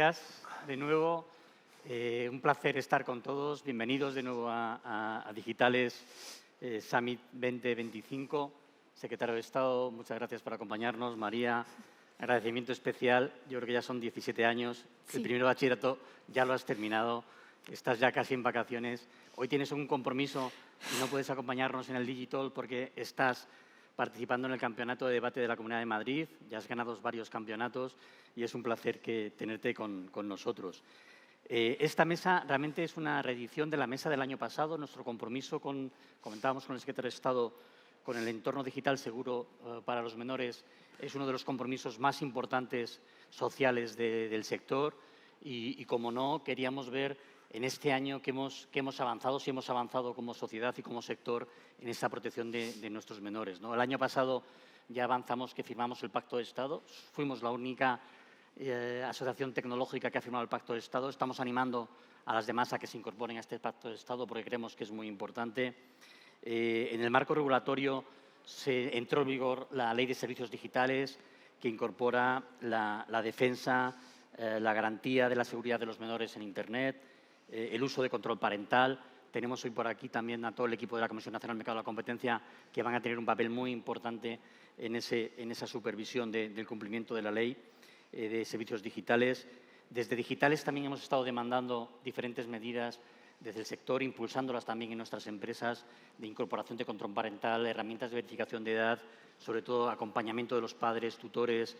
gracias de nuevo. Un placer estar con todos. Bienvenidos de nuevo a Digitales Summit 2025. Secretario de Estado, muchas gracias por acompañarnos. María, agradecimiento especial. Yo creo que ya son 17 años. Sí. El primer bachillerato ya lo has terminado. Estás ya casi en vacaciones. Hoy tienes un compromiso y no puedes acompañarnos en el Digital porque estás participando en el Campeonato de Debate de la Comunidad de Madrid. Ya has ganado varios campeonatos y es un placer tenerte con nosotros. Esta mesa realmente es una reedición de la mesa del año pasado. Nuestro compromiso, comentábamos con el secretario de Estado, con el entorno digital seguro para los menores, es uno de los compromisos más importantes sociales del sector y, como no, queríamos ver en este año que hemos avanzado, si hemos avanzado como sociedad y como sector en esta protección de nuestros menores, ¿no? El año pasado ya avanzamos que firmamos el Pacto de Estado. Fuimos la única asociación tecnológica que ha firmado el Pacto de Estado. Estamos animando a las demás a que se incorporen a este Pacto de Estado porque creemos que es muy importante. En el marco regulatorio entró en vigor la Ley de Servicios Digitales, que incorpora la defensa, la garantía de la seguridad de los menores en Internet, el uso de control parental. Tenemos hoy por aquí también a todo el equipo de la Comisión Nacional del Mercado de la Competencia que van a tener un papel muy importante en esa supervisión del cumplimiento de la ley de servicios digitales. Desde Digitales también hemos estado demandando diferentes medidas desde el sector, impulsándolas también en nuestras empresas, de incorporación de control parental, herramientas de verificación de edad, sobre todo acompañamiento de los padres, tutores,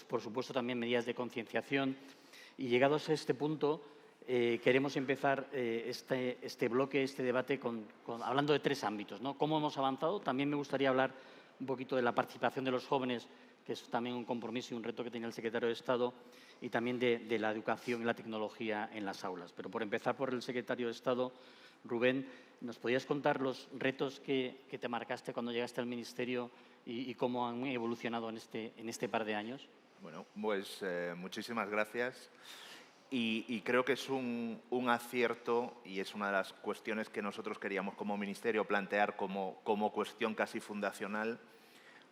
por supuesto también medidas de concienciación. Y llegados a este punto, queremos empezar este bloque, este debate, hablando de tres ámbitos, ¿no? ¿Cómo hemos avanzado? También me gustaría hablar un poquito de la participación de los jóvenes, que es también un compromiso y un reto que tiene el secretario de Estado, y también de la educación y la tecnología en las aulas. Pero por empezar por el secretario de Estado, Rubén, ¿nos podías contar los retos que te marcaste cuando llegaste al Ministerio y cómo han evolucionado en este par de años? Bueno, pues muchísimas gracias. Y creo que es un acierto y es una de las cuestiones que nosotros queríamos como Ministerio plantear como cuestión casi fundacional,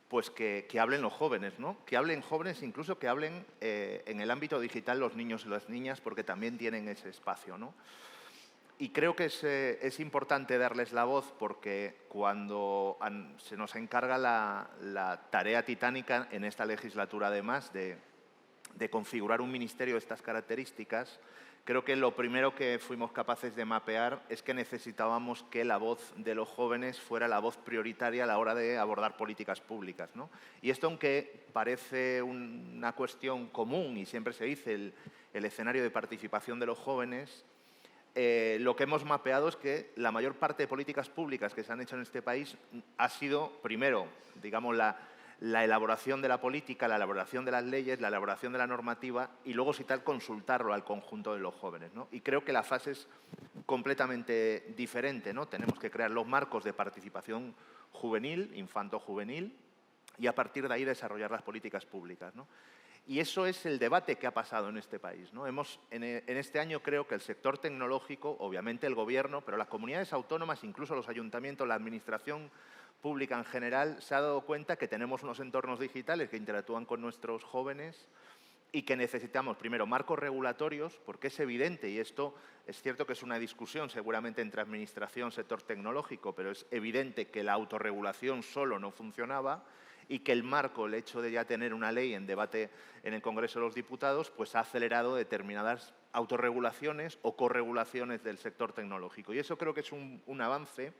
pues que hablen los jóvenes, ¿no? Que hablen jóvenes, incluso que hablen en el ámbito digital los niños y las niñas, porque también tienen ese espacio, ¿no? Y creo que es importante darles la voz porque cuando se nos encarga la tarea titánica en esta legislatura, además de configurar un ministerio de estas características, creo que lo primero que fuimos capaces de mapear es que necesitábamos que la voz de los jóvenes fuera la voz prioritaria a la hora de abordar políticas públicas, ¿no? Y esto, aunque parece una cuestión común y siempre se dice el escenario de participación de los jóvenes, lo que hemos mapeado es que la mayor parte de políticas públicas que se han hecho en este país ha sido, primero, digamos, la elaboración de la política, la elaboración de las leyes, la elaboración de la normativa y luego, si tal, consultarlo al conjunto de los jóvenes, ¿no? Y creo que la fase es completamente diferente, ¿no? Tenemos que crear los marcos de participación juvenil, infanto-juvenil, y a partir de ahí desarrollar las políticas públicas, ¿no? Y eso es el debate que ha pasado en este país, ¿no? En este año creo que el sector tecnológico, obviamente el Gobierno, pero las comunidades autónomas, incluso los ayuntamientos, la administración pública en general, se ha dado cuenta que tenemos unos entornos digitales que interactúan con nuestros jóvenes y que necesitamos, primero, marcos regulatorios, porque es evidente, y esto es cierto que es una discusión seguramente entre administración, sector tecnológico, pero es evidente que la autorregulación solo no funcionaba y que el marco, el hecho de ya tener una ley en debate en el Congreso de los Diputados, pues ha acelerado determinadas autorregulaciones o corregulaciones del sector tecnológico. Y eso creo que es un avance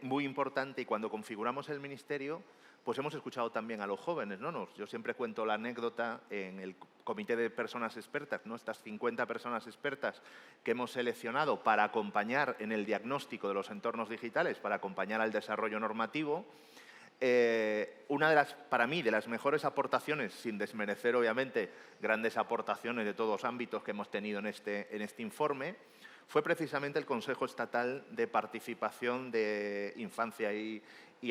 muy importante, y cuando configuramos el Ministerio, pues hemos escuchado también a los jóvenes, ¿no? Yo siempre cuento la anécdota en el comité de personas expertas, ¿no? Estas 50 personas expertas que hemos seleccionado para acompañar en el diagnóstico de los entornos digitales, para acompañar al desarrollo normativo. Una de las, para mí, de las mejores aportaciones, sin desmerecer obviamente grandes aportaciones de todos los ámbitos que hemos tenido en este informe, fue precisamente el Consejo Estatal de Participación de Infancia y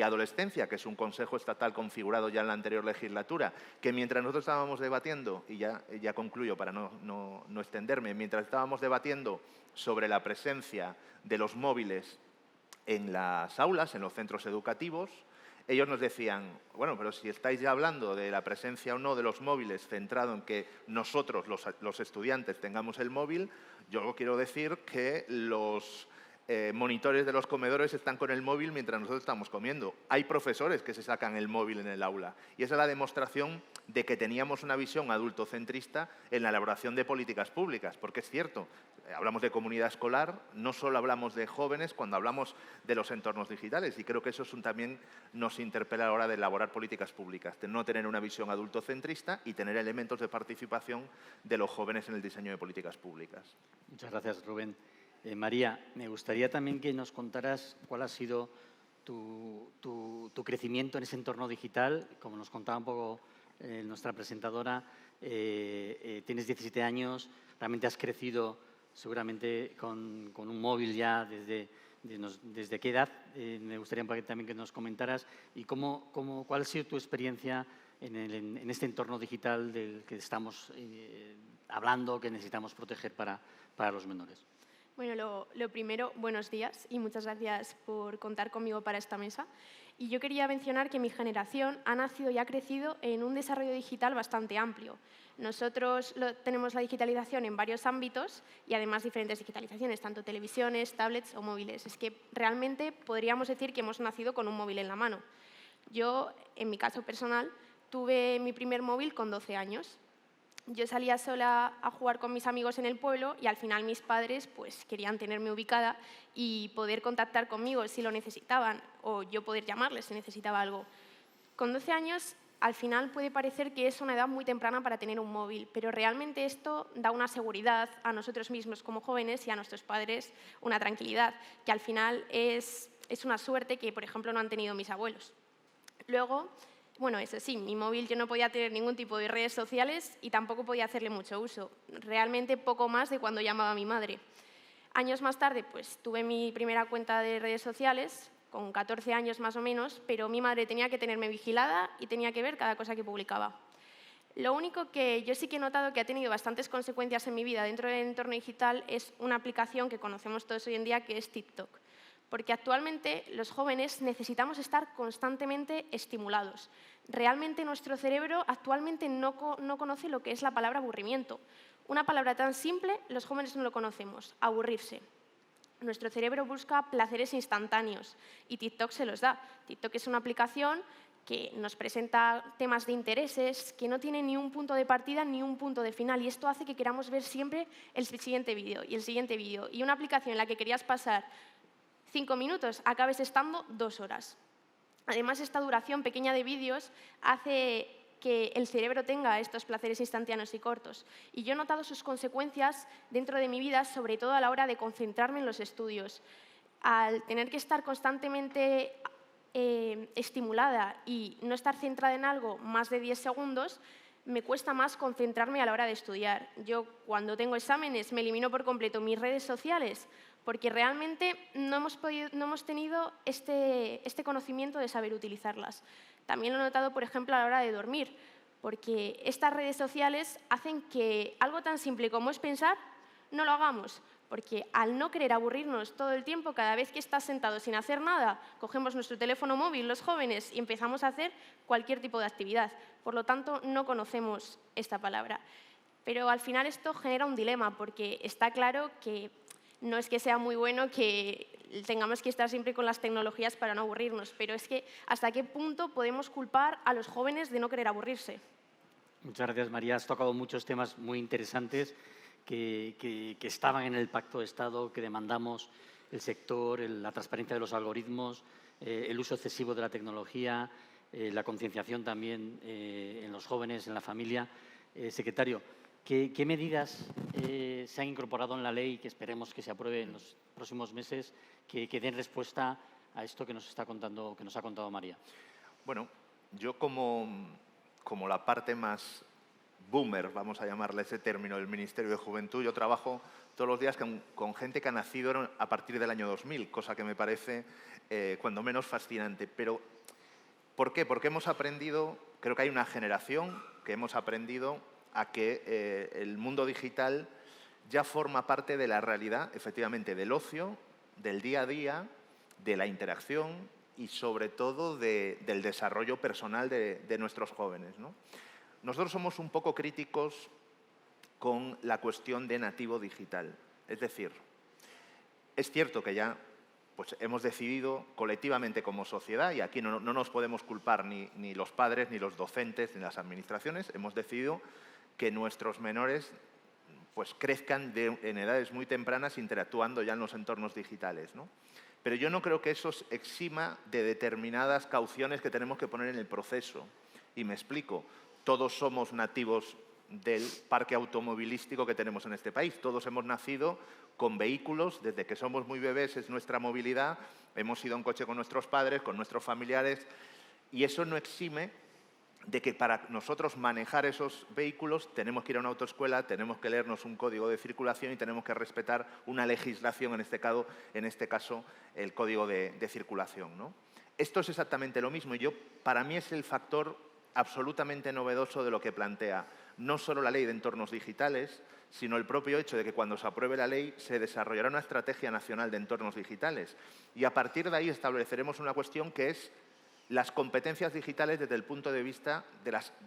Adolescencia, que es un consejo estatal configurado ya en la anterior legislatura, que mientras nosotros estábamos debatiendo, y ya concluyo para no extenderme, mientras estábamos debatiendo sobre la presencia de los móviles en las aulas, en los centros educativos, ellos nos decían, bueno, pero si estáis ya hablando de la presencia o no de los móviles centrado en que nosotros, los estudiantes, tengamos el móvil, yo quiero decir que los monitores de los comedores están con el móvil mientras nosotros estamos comiendo. Hay profesores que se sacan el móvil en el aula y esa es la demostración de que teníamos una visión adultocentrista en la elaboración de políticas públicas, porque es cierto, hablamos de comunidad escolar, no solo hablamos de jóvenes cuando hablamos de los entornos digitales y creo que eso también nos interpela a la hora de elaborar políticas públicas, de no tener una visión adultocentrista y tener elementos de participación de los jóvenes en el diseño de políticas públicas. Muchas gracias, Rubén. María, me gustaría también que nos contaras cuál ha sido tu crecimiento en ese entorno digital. Como nos contaba un poco nuestra presentadora, tienes 17 años, realmente has crecido seguramente con un móvil ya desde qué edad. Me gustaría también que nos comentaras y cuál ha sido tu experiencia en este entorno digital del que estamos hablando, que necesitamos proteger para los menores. Bueno, lo primero, buenos días y muchas gracias por contar conmigo para esta mesa. Y yo quería mencionar que mi generación ha nacido y ha crecido en un desarrollo digital bastante amplio. Nosotros tenemos la digitalización en varios ámbitos y además diferentes digitalizaciones, tanto televisiones, tablets o móviles. Es que realmente podríamos decir que hemos nacido con un móvil en la mano. Yo, en mi caso personal, tuve mi primer móvil con 12 años. Yo salía sola a jugar con mis amigos en el pueblo y al final mis padres pues, querían tenerme ubicada y poder contactar conmigo si lo necesitaban o yo poder llamarles si necesitaba algo. Con 12 años, al final puede parecer que es una edad muy temprana para tener un móvil, pero realmente esto da una seguridad a nosotros mismos como jóvenes y a nuestros padres una tranquilidad, que al final es una suerte que, por ejemplo, no han tenido mis abuelos. Luego, bueno, eso sí, mi móvil yo no podía tener ningún tipo de redes sociales y tampoco podía hacerle mucho uso. Realmente poco más de cuando llamaba a mi madre. Años más tarde, pues tuve mi primera cuenta de redes sociales, con 14 años más o menos, pero mi madre tenía que tenerme vigilada y tenía que ver cada cosa que publicaba. Lo único que yo sí que he notado que ha tenido bastantes consecuencias en mi vida dentro del entorno digital es una aplicación que conocemos todos hoy en día, que es TikTok. Porque actualmente los jóvenes necesitamos estar constantemente estimulados. Realmente nuestro cerebro actualmente no conoce lo que es la palabra aburrimiento. Una palabra tan simple, los jóvenes no lo conocemos, aburrirse. Nuestro cerebro busca placeres instantáneos y TikTok se los da. TikTok es una aplicación que nos presenta temas de intereses, que no tiene ni un punto de partida ni un punto de final, y esto hace que queramos ver siempre el siguiente vídeo y el siguiente vídeo. Y una aplicación en la que querías pasar 5 minutos, acabes estando 2 horas. Además, esta duración pequeña de vídeos hace que el cerebro tenga estos placeres instantáneos y cortos. Y yo he notado sus consecuencias dentro de mi vida, sobre todo a la hora de concentrarme en los estudios. Al tener que estar constantemente estimulada y no estar centrada en algo más de 10 segundos, me cuesta más concentrarme a la hora de estudiar. Yo, cuando tengo exámenes, me elimino por completo mis redes sociales porque realmente no hemos tenido este conocimiento de saber utilizarlas. También lo he notado, por ejemplo, a la hora de dormir, porque estas redes sociales hacen que algo tan simple como es pensar, no lo hagamos, porque al no querer aburrirnos todo el tiempo, cada vez que estás sentado sin hacer nada, cogemos nuestro teléfono móvil, los jóvenes, y empezamos a hacer cualquier tipo de actividad. Por lo tanto, no conocemos esta palabra. Pero al final esto genera un dilema, porque está claro que no es que sea muy bueno que tengamos que estar siempre con las tecnologías para no aburrirnos, pero es que ¿hasta qué punto podemos culpar a los jóvenes de no querer aburrirse? Muchas gracias, María. Has tocado muchos temas muy interesantes que estaban en el Pacto de Estado, que demandamos el sector, la transparencia de los algoritmos, el uso excesivo de la tecnología, la concienciación también en los jóvenes, en la familia. Secretario, ¿qué medidas se han incorporado en la ley que esperemos que se apruebe en los próximos meses que den respuesta a esto que nos ha contado María? Bueno, yo como la parte más boomer, vamos a llamarle ese término, del Ministerio de Juventud, yo trabajo todos los días con gente que ha nacido a partir del año 2000, cosa que me parece cuando menos fascinante. Pero, ¿por qué? Porque hemos aprendido, creo que hay una generación que hemos aprendido a que el mundo digital ya forma parte de la realidad, efectivamente, del ocio, del día a día, de la interacción y sobre todo del desarrollo personal de nuestros jóvenes, ¿no? Nosotros somos un poco críticos con la cuestión de nativo digital. Es decir, es cierto que ya pues, hemos decidido colectivamente como sociedad, y aquí no nos podemos culpar ni los padres, ni los docentes, ni las administraciones, hemos decidido que nuestros menores pues, crezcan en edades muy tempranas interactuando ya en los entornos digitales, ¿no? Pero yo no creo que eso exima de determinadas cauciones que tenemos que poner en el proceso. Y me explico, todos somos nativos del parque automovilístico que tenemos en este país. Todos hemos nacido con vehículos, desde que somos muy bebés es nuestra movilidad, hemos ido en coche con nuestros padres, con nuestros familiares, y eso no exime de que para nosotros manejar esos vehículos tenemos que ir a una autoescuela, tenemos que leernos un código de circulación y tenemos que respetar una legislación, en este caso el código de circulación, ¿no? Esto es exactamente lo mismo y para mí es el factor absolutamente novedoso de lo que plantea no solo la Ley de Entornos Digitales, sino el propio hecho de que cuando se apruebe la ley se desarrollará una estrategia nacional de entornos digitales y a partir de ahí estableceremos una cuestión que es las competencias digitales desde el punto de vista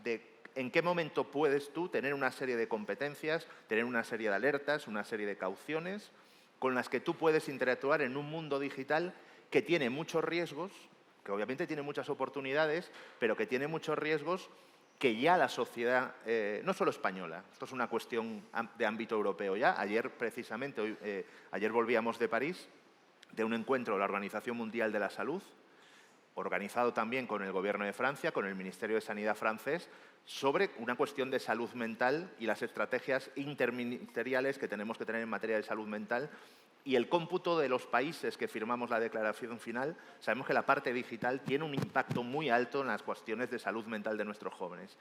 de en qué momento puedes tú tener una serie de competencias, tener una serie de alertas, una serie de cauciones con las que tú puedes interactuar en un mundo digital que tiene muchos riesgos, que obviamente tiene muchas oportunidades, pero que tiene muchos riesgos que ya la sociedad, no solo española, esto es una cuestión de ámbito europeo ya. Ayer, precisamente, ayer volvíamos de París, de un encuentro de la Organización Mundial de la Salud, organizado también con el Gobierno de Francia, con el Ministerio de Sanidad francés, sobre una cuestión de salud mental y las estrategias interministeriales que tenemos que tener en materia de salud mental. Y el cómputo de los países que firmamos la declaración final, sabemos que la parte digital tiene un impacto muy alto en las cuestiones de salud mental de nuestros jóvenes.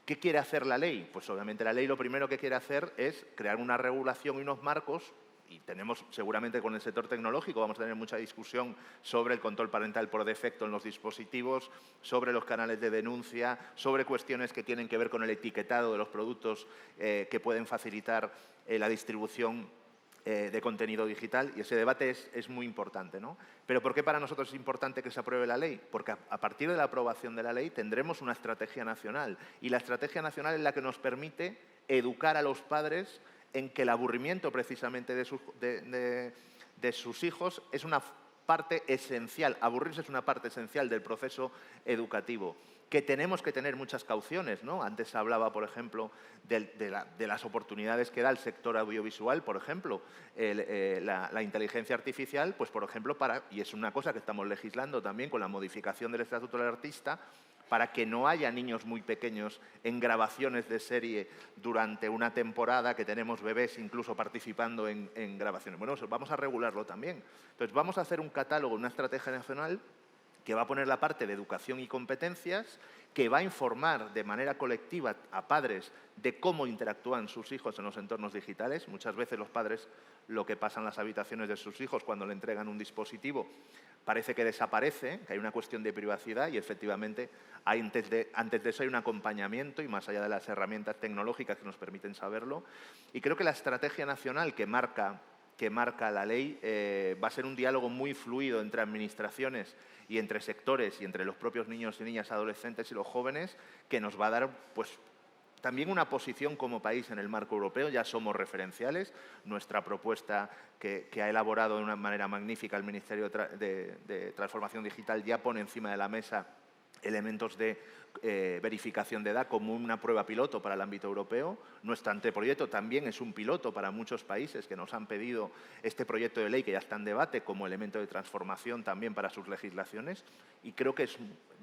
¿Qué quiere hacer la ley? Pues obviamente la ley lo primero que quiere hacer es crear una regulación y unos marcos, y tenemos seguramente con el sector tecnológico, vamos a tener mucha discusión sobre el control parental por defecto en los dispositivos, sobre los canales de denuncia, sobre cuestiones que tienen que ver con el etiquetado de los productos que pueden facilitar la distribución de contenido digital, y ese debate es muy importante, ¿no? Pero ¿por qué para nosotros es importante que se apruebe la ley? Porque a partir de la aprobación de la ley tendremos una estrategia nacional, y la estrategia nacional es la que nos permite educar a los padres en que el aburrimiento precisamente de sus hijos es una parte esencial, aburrirse es una parte esencial del proceso educativo, que tenemos que tener muchas cauciones, ¿no? Antes se hablaba, por ejemplo, de las oportunidades que da el sector audiovisual, por ejemplo, la inteligencia artificial, pues por ejemplo, y es una cosa que estamos legislando también con la modificación del Estatuto del Artista, para que no haya niños muy pequeños en grabaciones de serie durante una temporada, que tenemos bebés incluso participando en grabaciones. Bueno, vamos a regularlo también. Entonces, vamos a hacer un catálogo, una estrategia nacional que va a poner la parte de educación y competencias, que va a informar de manera colectiva a padres de cómo interactúan sus hijos en los entornos digitales. Muchas veces los padres lo que pasa en las habitaciones de sus hijos cuando le entregan un dispositivo parece que desaparece, que hay una cuestión de privacidad y efectivamente antes de eso hay un acompañamiento y más allá de las herramientas tecnológicas que nos permiten saberlo. Y creo que la estrategia nacional que marca la ley va a ser un diálogo muy fluido entre administraciones y entre sectores y entre los propios niños y niñas, adolescentes y los jóvenes, que nos va a dar pues también una posición como país en el marco europeo. Ya somos referenciales. Nuestra propuesta que ha elaborado de una manera magnífica el Ministerio de Transformación Digital ya pone encima de la mesa elementos de verificación de edad como una prueba piloto para el ámbito europeo. Nuestro anteproyecto también es un piloto para muchos países que nos han pedido este proyecto de ley que ya está en debate como elemento de transformación también para sus legislaciones, y creo que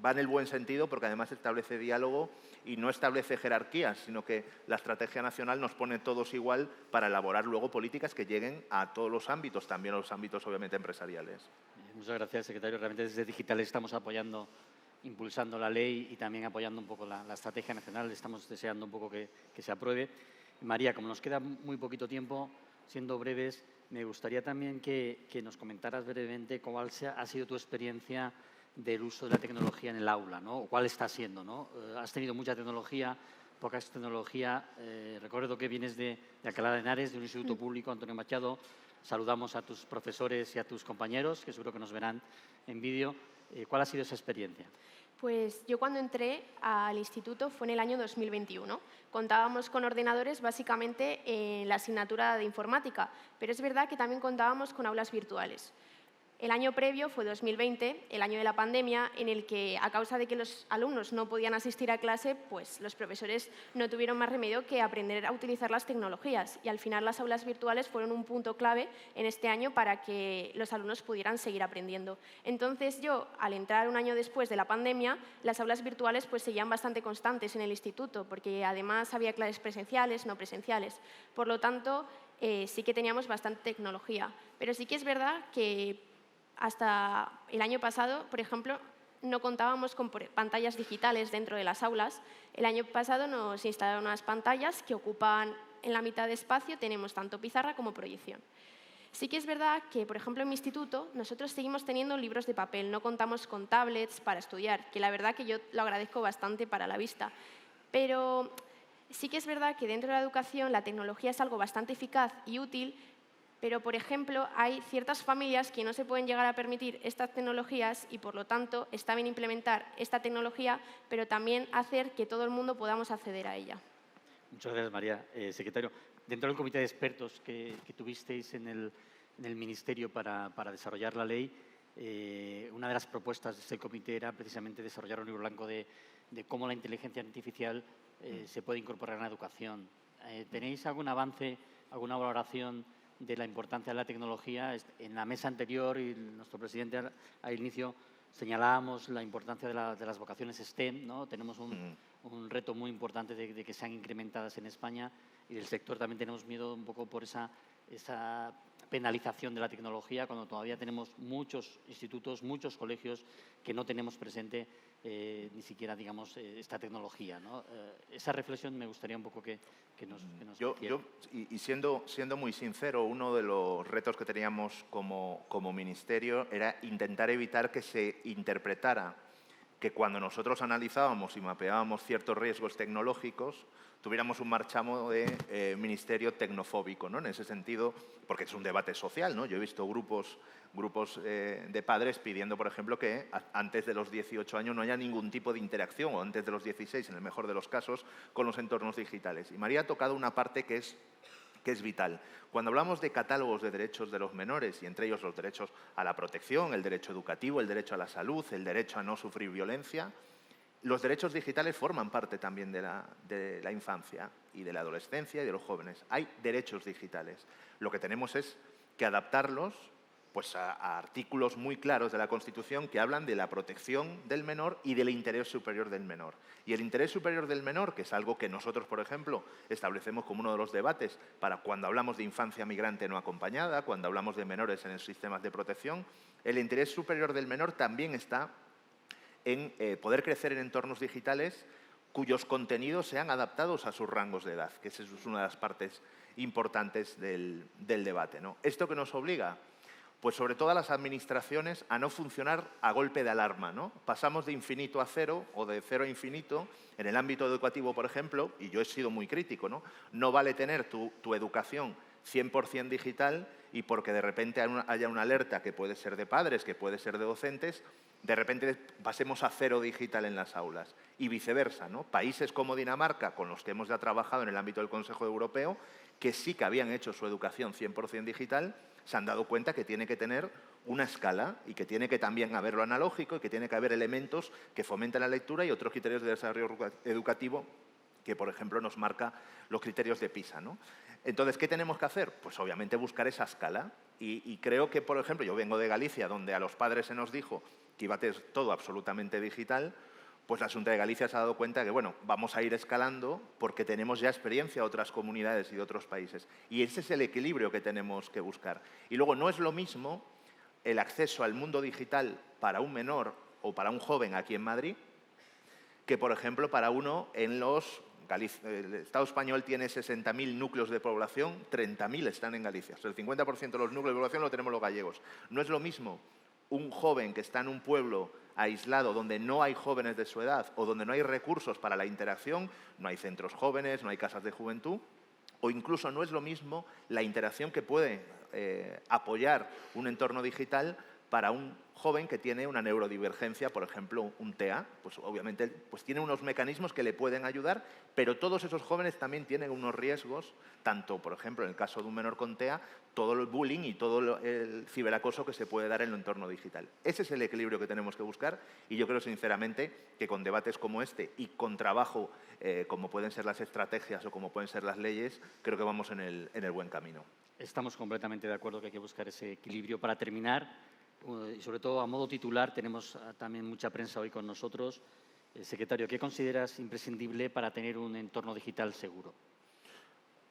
va en el buen sentido porque además establece diálogo y no establece jerarquías, sino que la estrategia nacional nos pone todos igual para elaborar luego políticas que lleguen a todos los ámbitos, también a los ámbitos obviamente empresariales. Muchas gracias, secretario. Realmente desde Digital estamos impulsando la ley y también apoyando un poco la estrategia nacional. Estamos deseando un poco que se apruebe. María, como nos queda muy poquito tiempo, siendo breves, me gustaría también que nos comentaras brevemente cuál ha sido tu experiencia del uso de la tecnología en el aula, ¿no? O cuál está siendo, ¿no? Has tenido mucha tecnología, poca tecnología. Recuerdo que vienes de Alcalá de Henares, de un instituto público, Antonio Machado. Saludamos a tus profesores y a tus compañeros, que seguro que nos verán en vídeo. ¿Cuál ha sido esa experiencia? Pues yo cuando entré al instituto fue en el año 2021. Contábamos con ordenadores básicamente en la asignatura de informática, pero es verdad que también contábamos con aulas virtuales. El año previo fue 2020, el año de la pandemia, en el que a causa de que los alumnos no podían asistir a clase, pues los profesores no tuvieron más remedio que aprender a utilizar las tecnologías y al final las aulas virtuales fueron un punto clave en este año para que los alumnos pudieran seguir aprendiendo. Entonces yo, al entrar un año después de la pandemia, las aulas virtuales pues seguían bastante constantes en el instituto porque además había clases presenciales, no presenciales. Por lo tanto, sí que teníamos bastante tecnología, pero sí que es verdad que hasta el año pasado, por ejemplo, no contábamos con pantallas digitales dentro de las aulas. El año pasado nos instalaron unas pantallas que ocupan en la mitad de espacio, tenemos tanto pizarra como proyección. Sí que es verdad que, por ejemplo, en mi instituto nosotros seguimos teniendo libros de papel, no contamos con tablets para estudiar, que la verdad que yo lo agradezco bastante para la vista. Pero sí que es verdad que dentro de la educación la tecnología es algo bastante eficaz y útil, pero, por ejemplo, hay ciertas familias que no se pueden llegar a permitir estas tecnologías y, por lo tanto, está bien implementar esta tecnología, pero también hacer que todo el mundo podamos acceder a ella. Muchas gracias, María. Secretario, dentro del comité de expertos que tuvisteis en el Ministerio para desarrollar la ley, una de las propuestas de este comité era precisamente desarrollar un libro blanco de cómo la inteligencia artificial se puede incorporar en la educación. ¿Tenéis algún avance, alguna valoración de la importancia de la tecnología? En la mesa anterior, y nuestro presidente al inicio, señalábamos la importancia de las vocaciones STEM, ¿no? Tenemos un reto muy importante de que sean incrementadas en España, y del sector también tenemos miedo un poco por esa penalización de la tecnología, cuando todavía tenemos muchos institutos, muchos colegios que no tenemos presente ni siquiera, digamos, esta tecnología, ¿no? Esa reflexión me gustaría un poco que nos hiciera. Y siendo muy sincero, uno de los retos que teníamos como ministerio era intentar evitar que se interpretara que cuando nosotros analizábamos y mapeábamos ciertos riesgos tecnológicos, tuviéramos un marchamo de ministerio tecnofóbico, ¿no? En ese sentido, porque es un debate social, ¿no? Yo he visto grupos de padres pidiendo, por ejemplo, que antes de los 18 años no haya ningún tipo de interacción, o antes de los 16, en el mejor de los casos, con los entornos digitales. Y María ha tocado una parte que es vital. Cuando hablamos de catálogos de derechos de los menores, y entre ellos los derechos a la protección, el derecho educativo, el derecho a la salud, el derecho a no sufrir violencia, los derechos digitales forman parte también de la infancia y de la adolescencia y de los jóvenes. Hay derechos digitales. Lo que tenemos es que adaptarlos pues, a artículos muy claros de la Constitución que hablan de la protección del menor y del interés superior del menor. Y el interés superior del menor, que es algo que nosotros, por ejemplo, establecemos como uno de los debates para cuando hablamos de infancia migrante no acompañada, cuando hablamos de menores en los sistemas de protección, el interés superior del menor también está en poder crecer en entornos digitales cuyos contenidos sean adaptados a sus rangos de edad, que esa es una de las partes importantes del debate, ¿no? ¿Esto qué nos obliga? Pues sobre todo a las administraciones a no funcionar a golpe de alarma, ¿no? Pasamos de infinito a cero o de cero a infinito en el ámbito educativo, por ejemplo, y yo he sido muy crítico, ¿no? No vale tener tu educación 100% digital y porque de repente haya una alerta que puede ser de padres, que puede ser de docentes, de repente pasemos a cero digital en las aulas y viceversa, ¿no? Países como Dinamarca, con los que hemos ya trabajado en el ámbito del Consejo Europeo, que sí que habían hecho su educación 100% digital, se han dado cuenta que tiene que tener una escala y que tiene que también haber lo analógico y que tiene que haber elementos que fomenten la lectura y otros criterios de desarrollo educativo que, por ejemplo, nos marca los criterios de PISA, ¿no? Entonces, ¿qué tenemos que hacer? Pues obviamente buscar esa escala y creo que, por ejemplo, yo vengo de Galicia, donde a los padres se nos dijo que iba a ser todo absolutamente digital, pues la Xunta de Galicia se ha dado cuenta que, bueno, vamos a ir escalando porque tenemos ya experiencia de otras comunidades y de otros países. Y ese es el equilibrio que tenemos que buscar. Y luego, no es lo mismo el acceso al mundo digital para un menor o para un joven aquí en Madrid que, por ejemplo, para uno en los... El Estado español tiene 60.000 núcleos de población, 30.000 están en Galicia. O sea, el 50% de los núcleos de población lo tenemos los gallegos. No es lo mismo un joven que está en un pueblo aislado donde no hay jóvenes de su edad o donde no hay recursos para la interacción, no hay centros jóvenes, no hay casas de juventud, o incluso no es lo mismo la interacción que puede apoyar un entorno digital para un joven que tiene una neurodivergencia, por ejemplo, un TEA, pues obviamente pues tiene unos mecanismos que le pueden ayudar, pero todos esos jóvenes también tienen unos riesgos, tanto, por ejemplo, en el caso de un menor con TEA, todo el bullying y todo el ciberacoso que se puede dar en el entorno digital. Ese es el equilibrio que tenemos que buscar y yo creo sinceramente que con debates como este y con trabajo como pueden ser las estrategias o como pueden ser las leyes, creo que vamos en el buen camino. Estamos completamente de acuerdo que hay que buscar ese equilibrio. Para terminar, y sobre todo a modo titular, tenemos también mucha prensa hoy con nosotros. Secretario, ¿qué consideras imprescindible para tener un entorno digital seguro?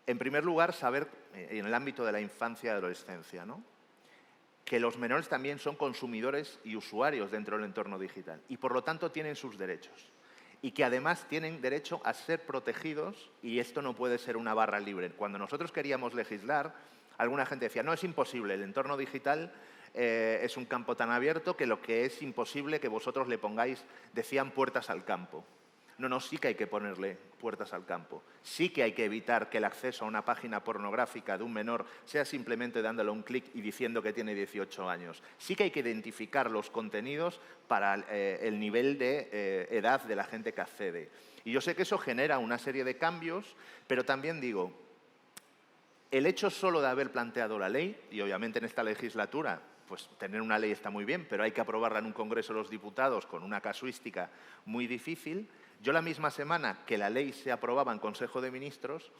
En primer lugar, saber, en el ámbito de la infancia y adolescencia, ¿no?, que los menores también son consumidores y usuarios dentro del entorno digital y, por lo tanto, tienen sus derechos. Y que, además, tienen derecho a ser protegidos y esto no puede ser una barra libre. Cuando nosotros queríamos legislar, alguna gente decía, no, es imposible, el entorno digital es un campo tan abierto que lo que es imposible que vosotros le pongáis, decían, puertas al campo. No, sí que hay que ponerle puertas al campo. Sí que hay que evitar que el acceso a una página pornográfica de un menor sea simplemente dándole un clic y diciendo que tiene 18 años. Sí que hay que identificar los contenidos para el nivel de edad de la gente que accede. Y yo sé que eso genera una serie de cambios, pero también digo, el hecho solo de haber planteado la ley, y obviamente en esta legislatura, pues tener una ley está muy bien, pero hay que aprobarla en un Congreso de los Diputados con una casuística muy difícil. Yo la misma semana que la ley se aprobaba en Consejo de Ministros,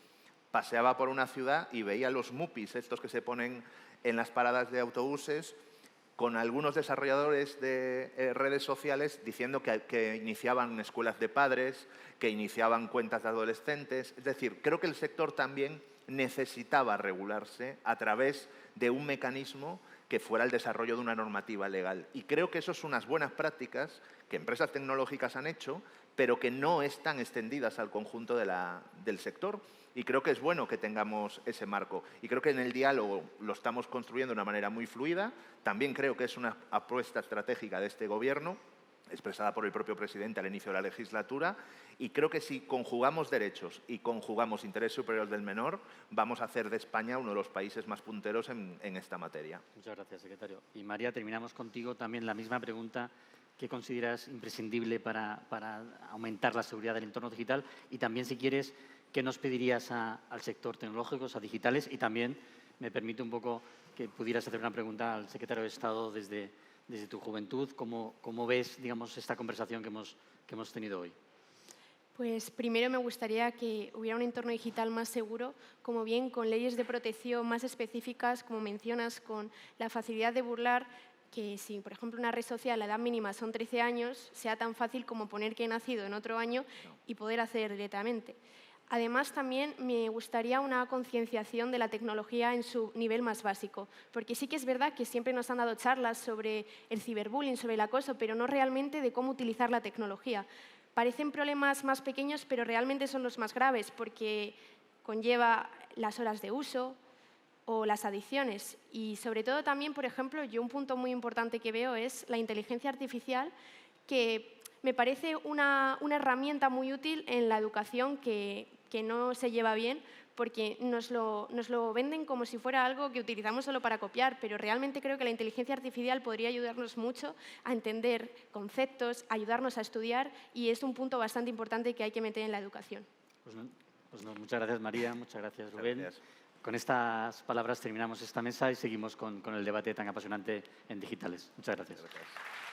paseaba por una ciudad y veía los MUPIs, estos que se ponen en las paradas de autobuses, con algunos desarrolladores de redes sociales diciendo que iniciaban escuelas de padres, que iniciaban cuentas de adolescentes. Es decir, creo que el sector también necesitaba regularse a través de un mecanismo que fuera el desarrollo de una normativa legal. Y creo que eso son unas buenas prácticas que empresas tecnológicas han hecho, pero que no están extendidas al conjunto del sector. Y creo que es bueno que tengamos ese marco. Y creo que en el diálogo lo estamos construyendo de una manera muy fluida. También creo que es una apuesta estratégica de este Gobierno, expresada por el propio presidente al inicio de la legislatura, y creo que si conjugamos derechos y conjugamos interés superior del menor, vamos a hacer de España uno de los países más punteros en esta materia. Muchas gracias, secretario. Y María, terminamos contigo también la misma pregunta. ¿Qué consideras imprescindible para aumentar la seguridad del entorno digital? Y también, si quieres, ¿qué nos pedirías al sector tecnológico, a digitales? Y también, me permite un poco que pudieras hacer una pregunta al secretario de Estado desde tu juventud. ¿Cómo ves, digamos, esta conversación que hemos tenido hoy? Pues primero me gustaría que hubiera un entorno digital más seguro, como bien con leyes de protección más específicas, como mencionas, con la facilidad de burlar, que si, por ejemplo, una red social, la edad mínima son 13 años, sea tan fácil como poner que he nacido en otro año y poder acceder directamente. Además, también me gustaría una concienciación de la tecnología en su nivel más básico, porque sí que es verdad que siempre nos han dado charlas sobre el ciberbullying, sobre el acoso, pero no realmente de cómo utilizar la tecnología. Parecen problemas más pequeños, pero realmente son los más graves, porque conlleva las horas de uso o las adicciones. Y sobre todo también, por ejemplo, yo un punto muy importante que veo es la inteligencia artificial, que me parece una herramienta muy útil en la educación que no se lleva bien, porque nos lo venden como si fuera algo que utilizamos solo para copiar, pero realmente creo que la inteligencia artificial podría ayudarnos mucho a entender conceptos, ayudarnos a estudiar, y es un punto bastante importante que hay que meter en la educación. Muchas gracias, María. Muchas gracias, Rubén. Gracias. Con estas palabras terminamos esta mesa y seguimos con el debate tan apasionante en digitales. Muchas gracias. Gracias.